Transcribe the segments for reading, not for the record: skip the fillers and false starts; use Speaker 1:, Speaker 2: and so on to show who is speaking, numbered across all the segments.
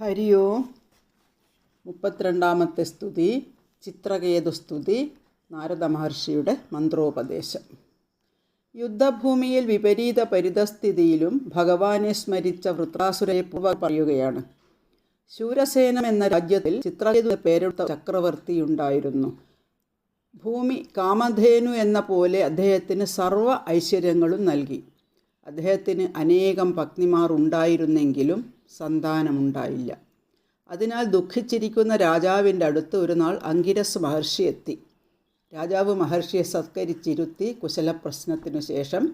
Speaker 1: ഹരി ഓം. 32-ാമത്തെ സ്തുതി ചിത്രകേതുസ്തുതി. നാരദ മഹർഷിയുടെ മന്ത്രോപദേശം. യുദ്ധഭൂമിയിൽ വിപരീത പരിതസ്ഥിതിയിലും ഭഗവാനെ സ്മരിച്ച വൃത്രാസുരയെ പറയുകയാണ്. ശൂരസേനം എന്ന രാജ്യത്തിൽ ചിത്രകേതു പേരെടുത്ത ചക്രവർത്തിയുണ്ടായിരുന്നു. ഭൂമി കാമധേനു എന്ന പോലെ അദ്ദേഹത്തിന് സർവ്വ ഐശ്വര്യങ്ങളും നൽകി. അദ്ദേഹത്തിന് അനേകം പത്നിമാർ ഉണ്ടായിരുന്നെങ്കിലും സന്താനമുണ്ടായില്ല. അതിനാൽ ദുഃഖിച്ചിരിക്കുന്ന രാജാവിൻ്റെ അടുത്ത് ഒരു നാൾ അങ്കിരസ് മഹർഷി എത്തി. രാജാവ് മഹർഷിയെ സത്കരിച്ചിരുത്തി കുശലപ്രശ്നത്തിനു ശേഷം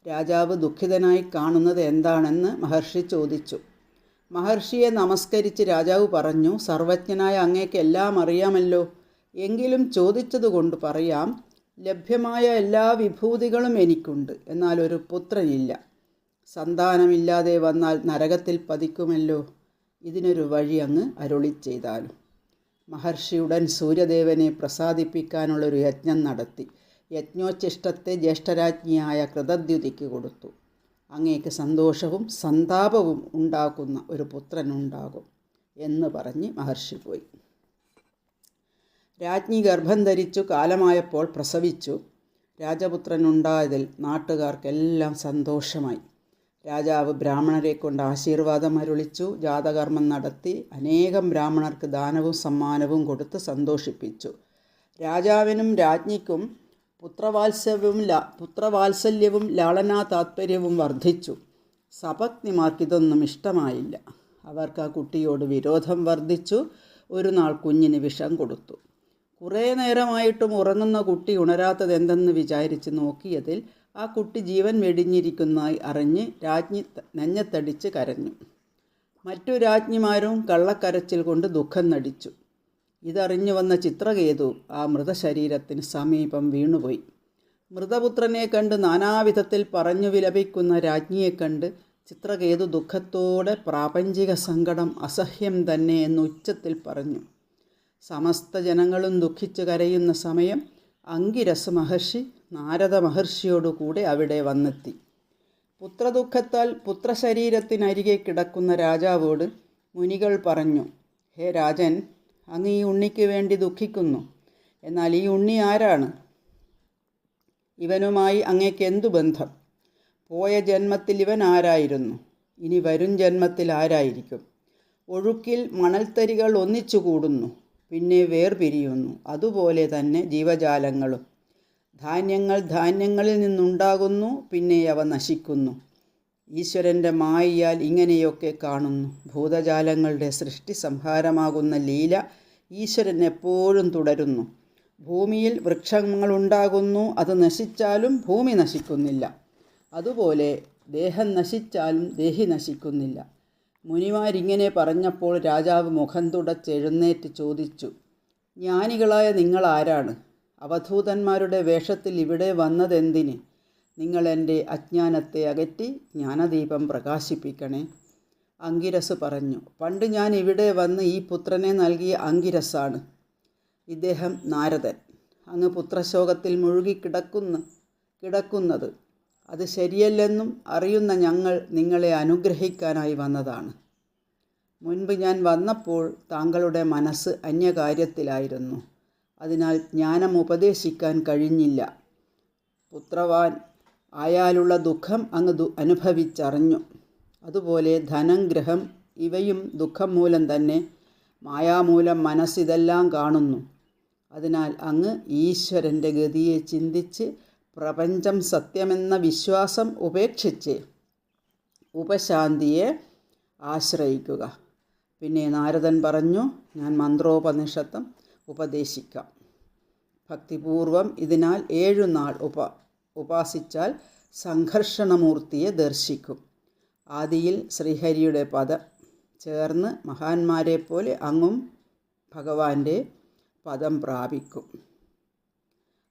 Speaker 1: രാജാവ് ദുഃഖിതനായി കാണുന്നത് എന്താണെന്ന് മഹർഷി ചോദിച്ചു. മഹർഷിയെ നമസ്കരിച്ച് രാജാവ് പറഞ്ഞു, സർവജ്ഞനായ അങ്ങേക്ക് എല്ലാം അറിയാമല്ലോ. എങ്കിലും ചോദിച്ചതുകൊണ്ട് പറയാം. ലഭ്യമായ എല്ലാ വിഭൂതികളും എനിക്കുണ്ട്, എന്നാൽ ഒരു പുത്രനില്ല. സന്താനമില്ലാതെ വന്നാൽ നരകത്തിൽ പതിക്കുമല്ലോ. ഇതിനൊരു വഴി അങ്ങ് അരുളി ചെയ്താലും. മഹർഷി ഉടൻ സൂര്യദേവനെ പ്രസാദിപ്പിക്കാനുള്ളൊരു യജ്ഞം നടത്തി. യജ്ഞോച്ഛിഷ്ടത്തെ ജ്യേഷ്ഠരാജ്ഞിയായ കൃതദ്യുതിക്ക് കൊടുത്തു. അങ്ങേക്ക് സന്തോഷവും സന്താപവും ഉണ്ടാക്കുന്ന ഒരു പുത്രനുണ്ടാകും എന്ന് പറഞ്ഞ് മഹർഷി പോയി. രാജ്ഞി ഗർഭം ധരിച്ചു കാലമായപ്പോൾ പ്രസവിച്ചു. രാജപുത്രനുണ്ടായതിൽ നാട്ടുകാർക്കെല്ലാം സന്തോഷമായി. രാജാവ് ബ്രാഹ്മണരെ കൊണ്ട് ആശീർവാദം അരുളിച്ചു. ജാതകർമ്മം നടത്തി അനേകം ബ്രാഹ്മണർക്ക് ദാനവും സമ്മാനവും കൊടുത്ത് സന്തോഷിപ്പിച്ചു. രാജാവിനും രാജ്ഞിക്കും പുത്രവാത്സല്യവും ലാളനാ താത്പര്യവും വർദ്ധിച്ചു. സപത്നിമാർക്കിതൊന്നും ഇഷ്ടമായില്ല. അവർക്ക് ആ കുട്ടിയോട് വിരോധം വർദ്ധിച്ചു. ഒരു നാൾ കുഞ്ഞിന് വിഷം കൊടുത്തു. കുറേ നേരമായിട്ടും ഉറങ്ങുന്ന കുട്ടി ഉണരാത്തത് എന്തെന്ന് വിചാരിച്ച് നോക്കിയതിൽ ആ കുട്ടി ജീവൻ വെടിഞ്ഞിരിക്കുന്നതായി അറിഞ്ഞ് രാജ്ഞി നെഞ്ഞത്തടിച്ച് കരഞ്ഞു. മറ്റു രാജ്ഞിമാരും കള്ളക്കരച്ചിൽ കൊണ്ട് ദുഃഖം നടിച്ചു. ഇതറിഞ്ഞു വന്ന ചിത്രകേതു ആ മൃതശരീരത്തിന് സമീപം വീണുപോയി. മൃതപുത്രനെ കണ്ട് നാനാവിധത്തിൽ പറഞ്ഞു വിലപിക്കുന്ന രാജ്ഞിയെ കണ്ട് ചിത്രകേതു ദുഃഖത്തോടെ പ്രാപഞ്ചിക സങ്കടം അസഹ്യം തന്നെ എന്ന് ഉച്ചത്തിൽ പറഞ്ഞു. സമസ്ത ജനങ്ങളും ദുഃഖിച്ച് കരയുന്ന സമയം അങ്കിരസ് മഹർഷി നാരദ മഹർഷിയോടുകൂടെ അവിടെ വന്നെത്തി. പുത്രദുഃഖത്താൽ പുത്രശരീരത്തിനരികെ കിടക്കുന്ന രാജാവോട് മുനികൾ പറഞ്ഞു, ഹേ രാജൻ, അങ്ങ് ഈ ഉണ്ണിക്ക് വേണ്ടി ദുഃഖിക്കുന്നു. എന്നാൽ ഈ ഉണ്ണി ആരാണ്? ഇവനുമായി അങ്ങേക്ക് എന്തു ബന്ധം? പോയ ജന്മത്തിൽ ഇവൻ ആരായിരുന്നു? ഇനി വരും ജന്മത്തിൽ ആരായിരിക്കും? ഒഴുക്കിൽ മണൽത്തരികൾ ഒന്നിച്ചു കൂടുന്നു, പിന്നെ വേർപിരിയുന്നു. അതുപോലെ തന്നെ ജീവജാലങ്ങളും. ധാന്യങ്ങൾ ധാന്യങ്ങളിൽ നിന്നുണ്ടാകുന്നു, പിന്നെ അവ നശിക്കുന്നു. ഈശ്വരൻ്റെ മായയാൽ ഇങ്ങനെയൊക്കെ കാണുന്നു. ഭൂതജാലങ്ങളുടെ സൃഷ്ടി സംഹാരമാകുന്ന ലീല ഈശ്വരൻ എപ്പോഴും തുടരുന്നു. ഭൂമിയിൽ വൃക്ഷങ്ങളുണ്ടാകുന്നു, അത് നശിച്ചാലും ഭൂമി നശിക്കുന്നില്ല. അതുപോലെ ദേഹം നശിച്ചാലും ദേഹി നശിക്കുന്നില്ല. മുനിമാരിങ്ങനെ പറഞ്ഞപ്പോൾ രാജാവ് മുഖം തുടച്ചെഴുന്നേറ്റ് ചോദിച്ചു, ജ്ഞാനികളായ നിങ്ങൾ ആരാണ്? അവധൂതന്മാരുടെ വേഷത്തിൽ ഇവിടെ വന്നതെന്തിന്? നിങ്ങൾ എൻ്റെ അജ്ഞാനത്തെ അകറ്റി ജ്ഞാനദീപം പ്രകാശിപ്പിക്കണേ. അങ്കിരസ് പറഞ്ഞു, പണ്ട് ഞാൻ ഇവിടെ വന്ന് ഈ പുത്രനെ നൽകിയ അങ്കിരസാണ്. ഇദ്ദേഹം നാരദൻ. അങ്ങ് പുത്രശോകത്തിൽ മുഴുകി കിടക്കുന്നത് അത് ശരിയല്ലെന്നും അറിയുന്ന ഞങ്ങൾ നിങ്ങളെ അനുഗ്രഹിക്കാനായി വന്നതാണ്. മുൻപ് ഞാൻ വന്നപ്പോൾ താങ്കളുടെ മനസ്സ് അന്യകാര്യത്തിലായിരുന്നു. അതിനാൽ ജ്ഞാനം ഉപദേശിക്കാൻ കഴിഞ്ഞില്ല. പുത്രവാൻ ആയാലുള്ള ദുഃഖം അങ്ങ് അനുഭവിച്ചറിഞ്ഞു. അതുപോലെ ധനം, ഗ്രഹം ഇവയും ദുഃഖം മൂലം തന്നെ. മായാമൂലം മനസ്സിതെല്ലാം കാണുന്നു. അതിനാൽ അങ്ങ് ഈശ്വരൻ്റെ ഗതിയെ ചിന്തിച്ച് പ്രപഞ്ചം സത്യമെന്ന വിശ്വാസം ഉപേക്ഷിച്ച് ഉപശാന്തിയെ ആശ്രയിക്കുക. പിന്നെ നാരദൻ പറഞ്ഞു, ഞാൻ മന്ത്രോപനിഷത്തും ഉപദേശിക്കാം. ഭക്തിപൂർവം ഇതിനാൽ 7 നാൾ ഉപാസിച്ചാൽ സംഘർഷണമൂർത്തിയെ ദർശിക്കും. ആദിയിൽ ശ്രീഹരിയുടെ പദം ചേർന്ന് മഹാന്മാരെ പോലെ അങ്ങും ഭഗവാന്റെ പദം പ്രാപിക്കും.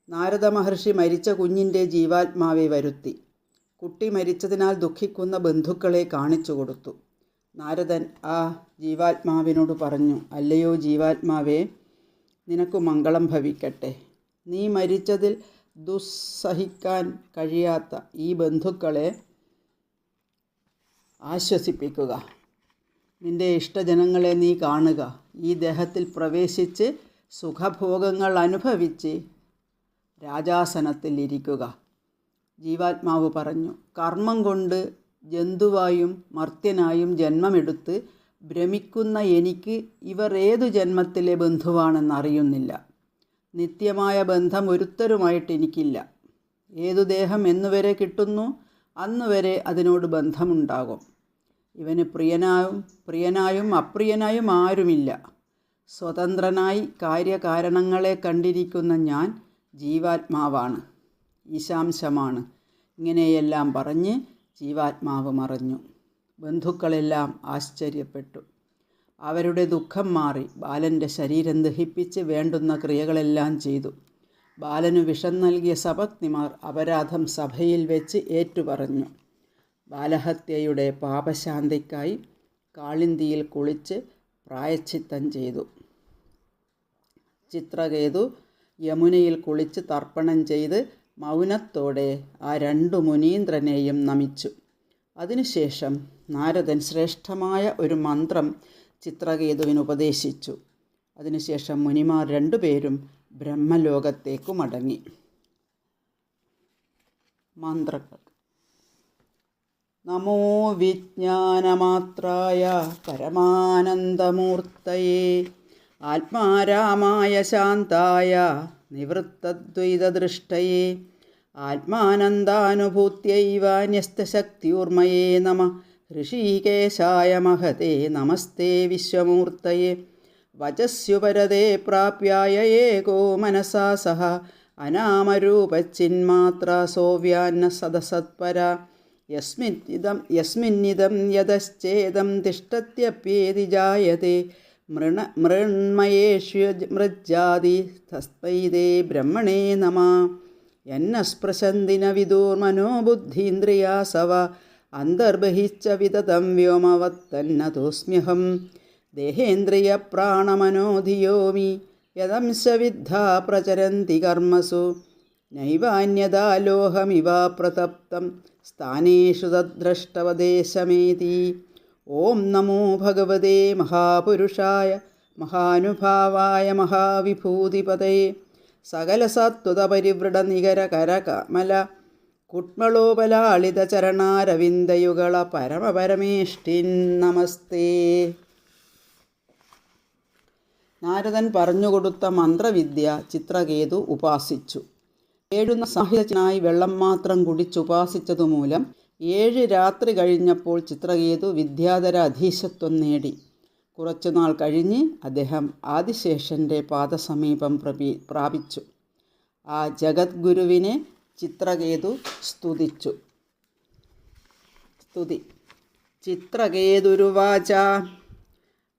Speaker 1: നാരദ മഹർഷി മരിച്ച കുഞ്ഞിൻ്റെ ജീവാത്മാവെ വരുത്തി. കുട്ടി മരിച്ചതിനാൽ ദുഃഖിക്കുന്ന ബന്ധുക്കളെ കാണിച്ചു കൊടുത്തു. നാരദൻ ആ ജീവാത്മാവിനോട് പറഞ്ഞു, അല്ലയോ ജീവാത്മാവേ, നിനക്ക് മംഗളം ഭവിക്കട്ടെ. നീ മരിച്ചതിൽ ദുസ്സഹിക്കാൻ കഴിയാത്ത ഈ ബന്ധുക്കളെ ആശ്വസിപ്പിക്കുക. നിന്റെ ഇഷ്ടജനങ്ങളെ നീ കാണുക. ഈ ദേഹത്തിൽ പ്രവേശിച്ച് സുഖഭോഗങ്ങൾ അനുഭവിച്ച് രാജാസനത്തിൽ ഇരിക്കുക. ജീവാത്മാവ് പറഞ്ഞു, കർമ്മം കൊണ്ട് ജന്തുവായും മർത്യനായും ജന്മമെടുത്ത് ഭ്രമിക്കുന്ന എനിക്ക് ഇവർ ഏതു ജന്മത്തിലെ ബന്ധുവാണെന്നറിയുന്നില്ല. നിത്യമായ ബന്ധം ഒരുത്തരുമായിട്ട് എനിക്കില്ല. ഏതു ദേഹം എന്നുവരെ കിട്ടുന്നു അന്നുവരെ അതിനോട് ബന്ധമുണ്ടാകും. ഇവന് പ്രിയനായും അപ്രിയനായും ആരുമില്ല. സ്വതന്ത്രനായി കാര്യകാരണങ്ങളെ കണ്ടിരിക്കുന്ന ഞാൻ ജീവാത്മാവാണ്, ഈശാംശമാണ്. ഇങ്ങനെയെല്ലാം പറഞ്ഞ് ജീവാത്മാവ് മറഞ്ഞു. ബന്ധുക്കളെല്ലാം ആശ്ചര്യപ്പെട്ടു. അവരുടെ ദുഃഖം മാറി. ബാലൻ്റെ ശരീരം ദഹിപ്പിച്ച് വേണ്ടുന്ന ക്രിയകളെല്ലാം ചെയ്തു. ബാലനു വിഷം നൽകിയ സപത്നിമാർ അപരാധം സഭയിൽ വെച്ച് ഏറ്റുപറഞ്ഞു. ബാലഹത്യയുടെ പാപശാന്തിക്കായി കാളിന്തിയിൽ കുളിച്ച് പ്രായശ്ചിത്തം ചെയ്തു. ചിത്രകേതു യമുനയിൽ കുളിച്ച് തർപ്പണം ചെയ്ത് മൗനത്തോടെ ആ 2 മുനീന്ദ്രനെയും നമിച്ചു. അതിനുശേഷം നാരദൻ ശ്രേഷ്ഠമായ ഒരു മന്ത്രം ചിത്രകേതുവിന് ഉപദേശിച്ചു. അതിനുശേഷം മുനിമാർ 2 പേരും ബ്രഹ്മലോകത്തേക്കു മടങ്ങി. മന്ത്രങ്ങൾ. നമോ വിജ്ഞാനമാത്രായ പരമാനന്ദമൂർത്തയേ ആത്മാരാമായ ശാന്തായ നിവൃത്തദ്വൈതദൃഷ്ടയേ ആത്മാനന്ദാനുഭൂത്യൈവ ന്യസ്തശക്തിയൂർമയേ നമഃ ഋഷീകേശായ മഹതേ നമസ്തേ വിശ്വമൂർത്തയേ വചസ്യുപരതേ പ്രാപ്യായ ഏകോ മനസാ സഹ അനാമരൂപച്ചിന്മാത്ര സോവ്യാന്ന സദസത്പര യസ്മിന്നിദം യതശ്ചേദം തിഷ്ടത്യപ്യേതി ജായതേ മൃണ്മയേഷു മൃജ്ജാതി തസ്മൈ തേ ബ്രഹ്മണേ നമഃ യന്നസ്പൃശന്തി ന വിദുർമനോബുദ്ധീന്ദ്രിയാസവ അന്തർബഹിശ്ച വിതതം വ്യോമവത്തന്നതോസ്മ്യഹം ദേഹേന്ദ്രിയപ്രാണമനോധിയോമി യദംശവിദ്ധാ പ്രചരന്തി കർമ്മസു നൈവാന്യതാ ലോഹമിവ പ്രതപ്തം സ്ഥാനേഷു തദ്ദ്രഷ്ടവദേശമേതി. ഓം നമോ ഭഗവതേ മഹാപുരുഷായ മഹാനുഭാവായ മഹാവിഭൂതിപതയേ സകലസത്വതപരിവൃഢനികരകരകമല കുട്മളോപലാളിതചരണാരവിന്ദയുഗള പരമപരമേഷ്ഠിൻ നമസ്തേ. നാരദൻ പറഞ്ഞുകൊടുത്ത മന്ത്രവിദ്യ ചിത്രകേതു ഉപാസിച്ചു. 7 സാഹിത്യത്തിനായി വെള്ളം മാത്രം കുടിച്ചുപാസിച്ചതുമൂലം 7 രാത്രി കഴിഞ്ഞപ്പോൾ ചിത്രകേതു വിദ്യാധര അധീശത്വം നേടി. കുറച്ചുനാൾ കഴിഞ്ഞ് അദ്ദേഹം ആദിശേഷൻ്റെ പാദസമീപം പ്രാപിച്ചു. ആ ജഗദ്ഗുരുവിനെ ചിത്രകേതു സ്തുതിച്ചു. സ്തുതി. ചിത്രകേതുരുവാച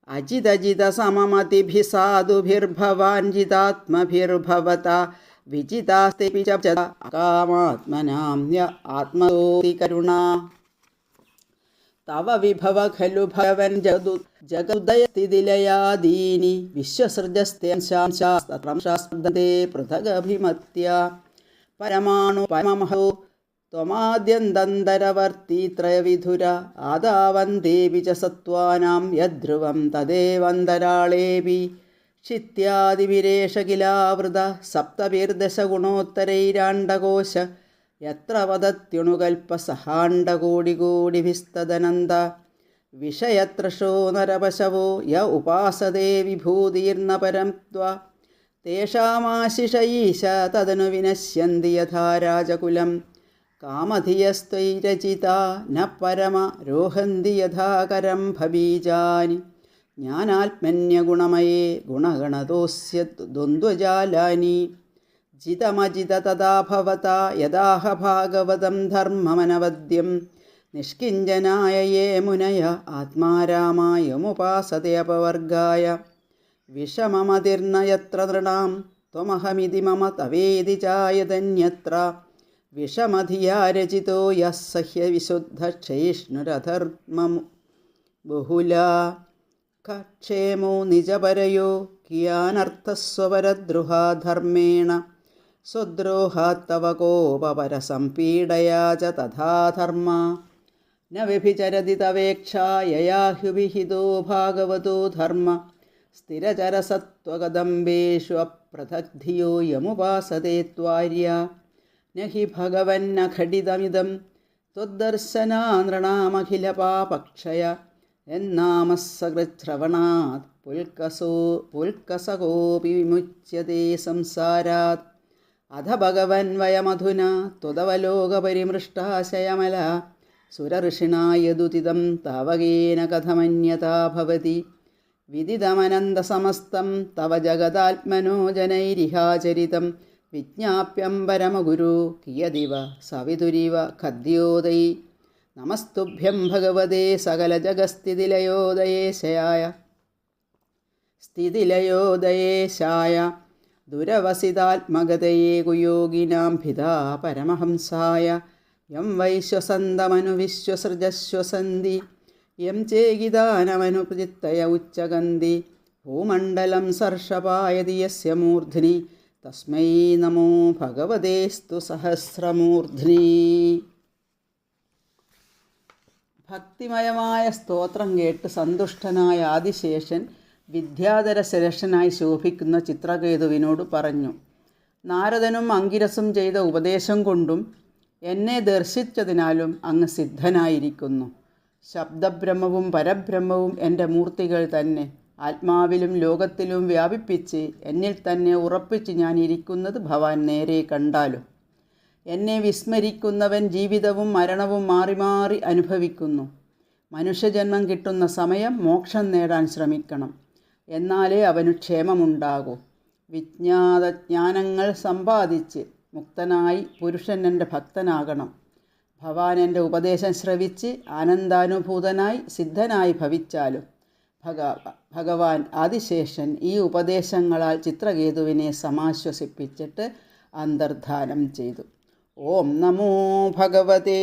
Speaker 1: അജിതജിത സമമതിഭിസാധുഭിർഭവാൻ ജിതാത്മഭിർഭവത വിജിതാസ്തേപി ച അകാമാത്മനാമ്യ ആത്മോതി കരുണാ തവ വിഭവ ഖലു ഭഗവൻ ജഗദുദയസ്ഥിതിലയാദീനി വിശ്വസൃജസ്തേ പൃഥഗഭിമത്യ പരമാണു പരമമഹോ ത്വമാദ്യന്തരവർത്തി ത്രയവിധുര ആദാവന്തേപി ച സത്വാനാം യദ്ധ്രുവം തദേവന്തരാളേപി ക്ഷിത്യാദിവിരേഷ കിലാവൃത സപ്തഭിർദശഗുണോത്തരൈരാണ്ടകോശ യത്ര വദത്യുണുകൽപ്പസഹാണ്ഡകോടികോടിഭിസ്തദനന്ത വിഷയത്രശോ നരപശവോ യ ഉപാസതേ വിഭൂതിർന പരം ത്വ തേഷാമാശിഷ ഈശ തദനു വിനശ്യന്തി യഥാ രാജകുലം കാമധിയസ്ത്വൈരചിതാ ന പരമ രോഹന്തി യഥാകരം ഭബീജാനി ജ്ഞാനാത്മന്യഗുണമയേ ഗുണഗണതോസ്യ ദ്വന്ദ്വജാലാനി ജിതമജിത തഥാ ഭവതാ യദാഹ ഭാഗവതം ധർമ്മമനവദ്യം നിഷ്കിഞ്ചനായ യേ മുനയ ആത്മാരാമായമുപാസതേ അപവർഗായ വിഷമമതിർന യത്ര നൃണാം ത്വമഹമിതി മമ തവേതി ചായതന്യത്ര വിഷമധിയാ രചിതോ യഃ സഹ്യ വിശുദ്ധക്ഷയിഷ്ണുരധർമ്മം ബഹുലാ ക്ഷേമോ നിജപരയോ കിയാനർത്ഥസ്വപരദ്രുഹാ ധർമ്മേണ സ്വദ്രോഹാത്തവ കോപപരസംപീഡയാ ച തഥാ ധർമ്മ ന വ്യഭിചരതി തവേക്ഷായയാഹ്യുവിഹിതോ ഭാഗവതോ ധർമ്മ സ്ഥിരചരസത്വകദംബേഷു അപ്രഥഗ്ധിയോ യമുപാസതേ ത്വാര്യ ന ഹി ഭഗവന്ന ഘടിതമിദം ത്വദ്ദർശനാനൃണാമഖിലപാപക്ഷയ എന്നാമസകൃശ്രവണാത് പുൽക്കസകോപി വിമുച്യത്തെ സംസാരാത് അധ ഭഗവൻ വയമധുന ത്വദവലോകപരിമൃഷ്ടാശയമല സുരഋഷിണാ യദുതിതം താവകേന കഥമന്യതാ ഭവതി വിദിതമനന്തസമസ്തം തവ ജഗദാത്മനോ ജനൈരിഹാചരിതം വിജ്ഞാപ്യം പരമഗുരു കിയദിവ സവിതുരിവ ഖദ്യോദൈ നമസ്തുഭ്യം ഭഗവതേ സ്ഥിതിലയോദയേശായ ദുരവസിതാത്മഗതയേ കുയോഗിനാം ഭിതാ പരമഹംസായ യം വൈശ്വസന്തമനുവിശ്വസൃജശ്വസന്തി യം ചേകിദാനമനുപ്രജിത്തയ ഉച്ചഗന്തി ഭൂമണ്ഡലം സർഷപായതി യസ്യ മൂർധ്നി തസ്മൈ നമോ ഭഗവതേസ്തു സഹസ്രമൂർധ്നി. ഭക്തിമയമായ സ്തോത്രം കേട്ട് സന്തുഷ്ടനായ ആദിശേഷൻ വിദ്യാധരശരക്ഷനായി ശോഭിക്കുന്ന ചിത്രകേതുവിനോട് പറഞ്ഞു, നാരദനും അങ്കിരസും ചെയ്ത ഉപദേശം കൊണ്ടും എന്നെ ദർശിച്ചതിനാലും അങ്ങ് സിദ്ധനായിരിക്കുന്നു. ശബ്ദബ്രഹ്മവും പരബ്രഹ്മവും എൻ്റെ മൂർത്തികൾ തന്നെ. ആത്മാവിലും ലോകത്തിലും വ്യാപിപ്പിച്ച് എന്നിൽ തന്നെ ഉറപ്പിച്ച് ഞാൻ ഇരിക്കുന്നത് ഭവാൻ നേരെ കണ്ടാലും. എന്നെ വിസ്മരിക്കുന്നവൻ ജീവിതവും മരണവും മാറി മാറി അനുഭവിക്കുന്നു. മനുഷ്യജന്മം കിട്ടുന്ന സമയം മോക്ഷം നേടാൻ ശ്രമിക്കണം. എന്നാലേ അവന് ക്ഷേമമുണ്ടാകൂ. വിജ്ഞാതജ്ഞാനങ്ങൾ സമ്പാദിച്ച് മുക്തനായി പുരുഷൻ എൻ്റെ ഭക്തനാകണം. ഭവാൻ എൻ്റെ ഉപദേശം ശ്രവിച്ച് ആനന്ദാനുഭൂതനായി സിദ്ധനായി ഭവിച്ചാലും ഭഗവാൻ ആദിശേഷൻ ഈ ഉപദേശങ്ങളാൽ ചിത്രകേതുവിനെ സമാശ്വസിപ്പിച്ചിട്ട് അന്തർധാനം ചെയ്തു. ഓം നമോ ഭഗവതേ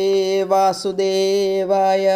Speaker 1: വാസുദേവായ.